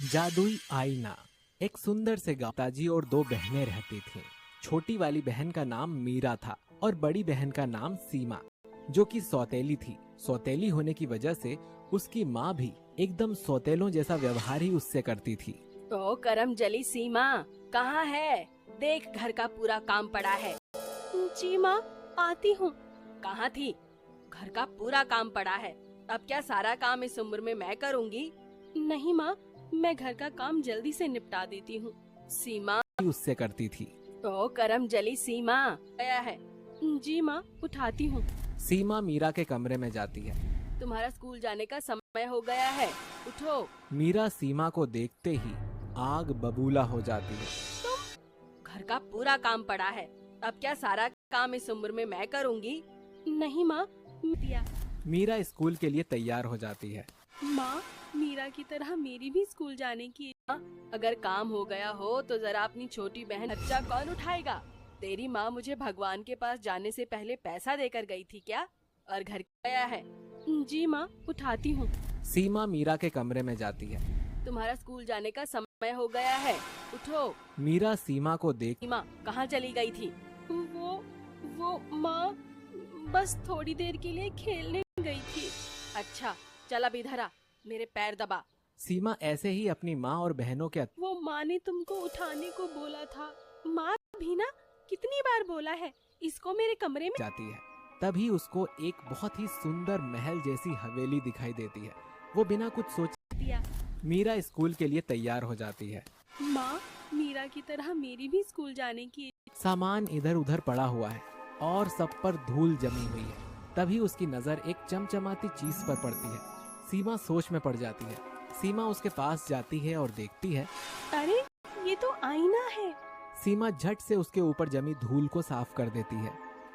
जादुई आईना। एक सुंदर से गांव ताजी और दो बहनें रहती थीं। छोटी वाली बहन का नाम मीरा था और बड़ी बहन का नाम सीमा, जो कि सौतेली थी। सौतेली होने की वजह से उसकी माँ भी एकदम सौतेलों जैसा व्यवहार ही उससे करती थी। ओ करम जली सीमा, कहाँ है? देख घर का पूरा काम पड़ा है। जी माँ, आती हूँ। कहाँ थी? घर का पूरा काम पड़ा है। अब क्या सारा काम इस उम्र में मैं करूँगी? नहीं माँ, मैं घर का काम जल्दी से निपटा देती हूँ। सीमा उससे करती थी। ओ करम जली सीमा, आया है। जी माँ, उठाती हूँ। सीमा मीरा के कमरे में जाती है। तुम्हारा स्कूल जाने का समय हो गया है, उठो। मीरा सीमा को देखते ही आग बबूला हो जाती है। तुम? घर का पूरा काम पड़ा है। अब क्या सारा काम इस उम्र में मैं करूँगी? नहीं माँ, मीरा स्कूल के लिए तैयार हो जाती है। माँ, मीरा की तरह मेरी भी स्कूल जाने की। अगर काम हो गया हो तो जरा अपनी छोटी बहन खर्चा कौन उठाएगा? तेरी माँ मुझे भगवान के पास जाने से पहले पैसा देकर गई थी क्या? और घर गया है। जी माँ, उठाती हूँ। सीमा मीरा के कमरे में जाती है। तुम्हारा स्कूल जाने का समय हो गया है, उठो। मीरा सीमा को देख सीमा कहाँ चली गई थी? वो माँ, बस थोड़ी देर के लिए खेलने गई थी। अच्छा, चल अब इधर आ, मेरे पैर दबा। सीमा ऐसे ही अपनी माँ और बहनों के वो माँ ने तुमको उठाने को बोला था। माँ भी ना, कितनी बार बोला है इसको मेरे कमरे में जाती है। तभी उसको एक बहुत ही सुंदर महल जैसी हवेली दिखाई देती है। वो बिना कुछ सोचे दिया। मीरा स्कूल के लिए तैयार हो जाती है। माँ, मीरा की तरह मेरी भी स्कूल जाने की। सामान इधर उधर पड़ा हुआ है और सब पर धूल जमी हुई है। तभी उसकी नजर एक चमचमाती चीज पर पड़ती है। सीमा सोच में पड़ जाती है। सीमा उसके पास जाती है और देखती है, अरे ये तो आईना है। सीमा झट से उसके ऊपर जमी धूल को साफ कर देती है।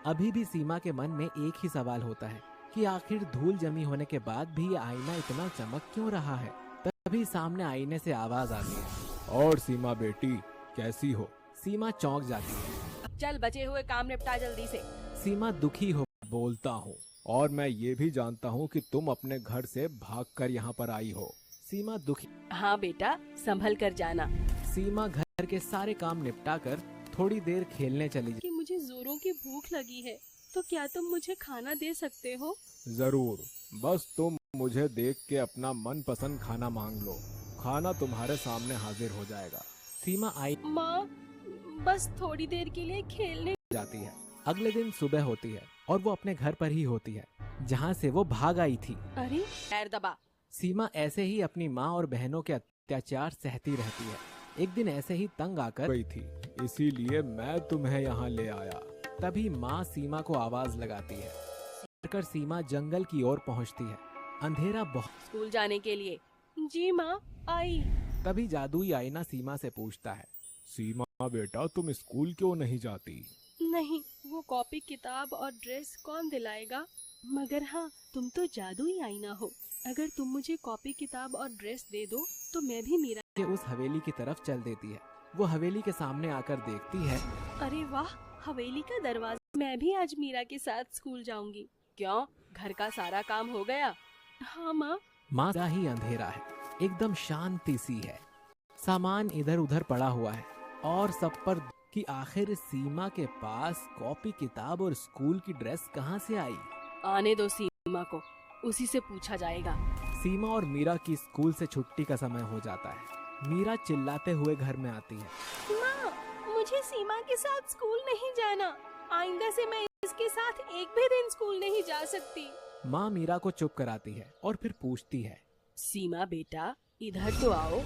अभी भी सीमा के मन में एक ही सवाल होता है कि आखिर धूल जमी होने के बाद भी ये आईना इतना चमक क्यों रहा है। तभी सामने आईने से आवाज आती है, और सीमा बेटी कैसी हो? सीमा चौंक जाती है। चल बचे हुए काम निपटा जल्दी से। सीमा दुखी हो बोलता हूँ, और मैं ये भी जानता हूँ कि तुम अपने घर से भागकर यहाँ पर आई हो। सीमा दुखी। हाँ बेटा, संभल कर जाना। सीमा घर के सारे काम निपटाकर थोड़ी देर खेलने चली कि मुझे जोरों की भूख लगी है, तो क्या तुम मुझे खाना दे सकते हो? जरूर, बस तुम मुझे देख के अपना मनपसंद खाना मांग लो, खाना तुम्हारे सामने हाजिर हो जाएगा। सीमा आई माँ, बस थोड़ी देर के लिए खेलने जाती है। अगले दिन सुबह होती है और वो अपने घर पर ही होती है जहाँ से वो भाग आई थी। अरे पैर दबा। सीमा ऐसे ही अपनी माँ और बहनों के अत्याचार सहती रहती है। एक दिन ऐसे ही तंग आकर गई थी, इसीलिए मैं तुम्हें यहाँ ले आया। तभी माँ सीमा को आवाज लगाती है। कर सीमा जंगल की ओर पहुँचती है। अंधेरा बहुत। स्कूल जाने के लिए। जी माँ, आई। तभी जादुई आईना सीमा से पूछता है, सीमा बेटा तुम स्कूल क्यों नहीं जाती? नहीं, वो कॉपी किताब और ड्रेस कौन दिलाएगा? मगर हाँ, तुम तो जादुई आईना हो। अगर तुम मुझे कॉपी किताब और ड्रेस दे दो तो मैं भी मीरा के उस हवेली की तरफ चल देती है। वो हवेली के सामने आकर देखती है, अरे वाह, हवेली का दरवाजा। मैं भी आज मीरा के साथ स्कूल जाऊंगी। क्यों, घर का सारा काम हो गया? हाँ माँ। माँ का ही अंधेरा है, एकदम शांति सी है। सामान इधर उधर पड़ा हुआ है और सब पर कि आखिर सीमा के पास कॉपी किताब और स्कूल की ड्रेस कहाँ से आई? आने दो सीमा को, उसी से पूछा जाएगा। सीमा और मीरा की स्कूल से छुट्टी का समय हो जाता है। मीरा चिल्लाते हुए घर में आती है, माँ, मुझे सीमा के साथ स्कूल नहीं जाना। आइंदा से मैं इसके साथ एक भी दिन स्कूल नहीं जा सकती। माँ मीरा को चुप कराती है और फिर पूछती है, सीमा बेटा, इधर तो आओ।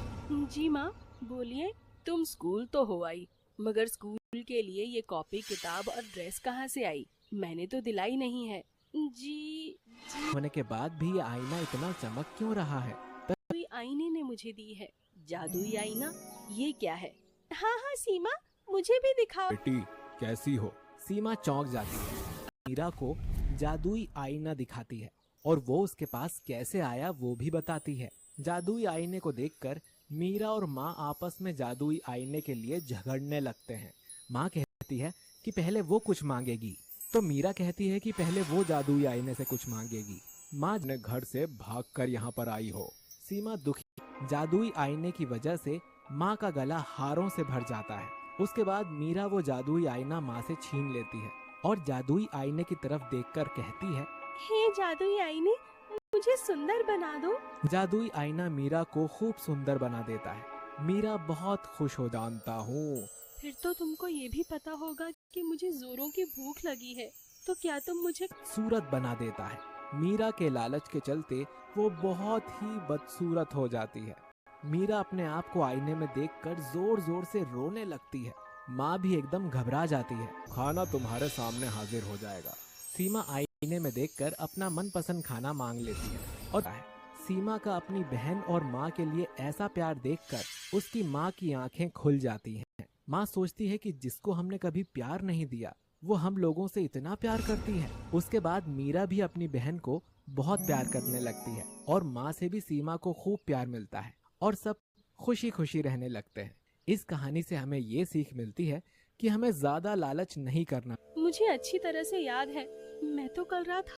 जी माँ, बोलिए। तुम स्कूल तो हो आई, मगर स्कूल के लिए ये कॉपी किताब और ड्रेस कहाँ से आई? मैंने तो दिलाई नहीं है। जी होने के बाद भी ये आईना इतना चमक क्यों रहा है? जादुई आईने ने मुझे दी है। जादुई आईना, ये क्या है? हाँ हाँ सीमा, मुझे भी दिखाओ। बेटी कैसी हो? सीमा चौंक जाती है। मीरा को जादुई आईना दिखाती है और वो उसके पास कैसे आया वो भी बताती है। जादुई आईने को देखकर मीरा और माँ आपस में जादुई आईने के लिए झगड़ने लगते हैं। माँ कहती है कि पहले वो कुछ मांगेगी, तो मीरा कहती है कि पहले वो जादुई आईने से कुछ मांगेगी। माँ ने घर से भागकर यहाँ पर आई हो। सीमा दुखी। जादुई आईने की वजह से माँ का गला हारों से भर जाता है। उसके बाद मीरा वो जादुई आईना माँ से छीन लेती है और जादुई आईने की तरफ देखकर कहती है, हे जादुई आईने, मुझे सुंदर बना दो। जादुई आईना मीरा को खूब सुंदर बना देता है। मीरा बहुत खुश हो जानता हूँ। फिर तो तुमको ये भी पता होगा कि मुझे जोरों की भूख लगी है, तो क्या तुम मुझे सूरत बना देता है। मीरा के लालच के चलते वो बहुत ही बदसूरत हो जाती है। मीरा अपने आप को आईने में देखकर जोर जोर से रोने लगती है। माँ भी एकदम घबरा जाती है। खाना तुम्हारे सामने हाजिर हो जाएगा। सीमा आईने में देखकर अपना मनपसंद खाना मांग लेती है और सीमा का अपनी बहन और माँ के लिए ऐसा प्यार देखकर उसकी माँ की आंखें खुल जाती हैं। माँ सोचती है कि जिसको हमने कभी प्यार नहीं दिया वो हम लोगों से इतना प्यार करती है। उसके बाद मीरा भी अपनी बहन को बहुत प्यार करने लगती है और माँ से भी सीमा को खूब प्यार मिलता है और सब खुशी खुशी रहने लगते हैं। इस कहानी से हमें ये सीख मिलती है कि हमें ज्यादा लालच नहीं करना। मुझे अच्छी तरह से याद है, मैं तो कल रात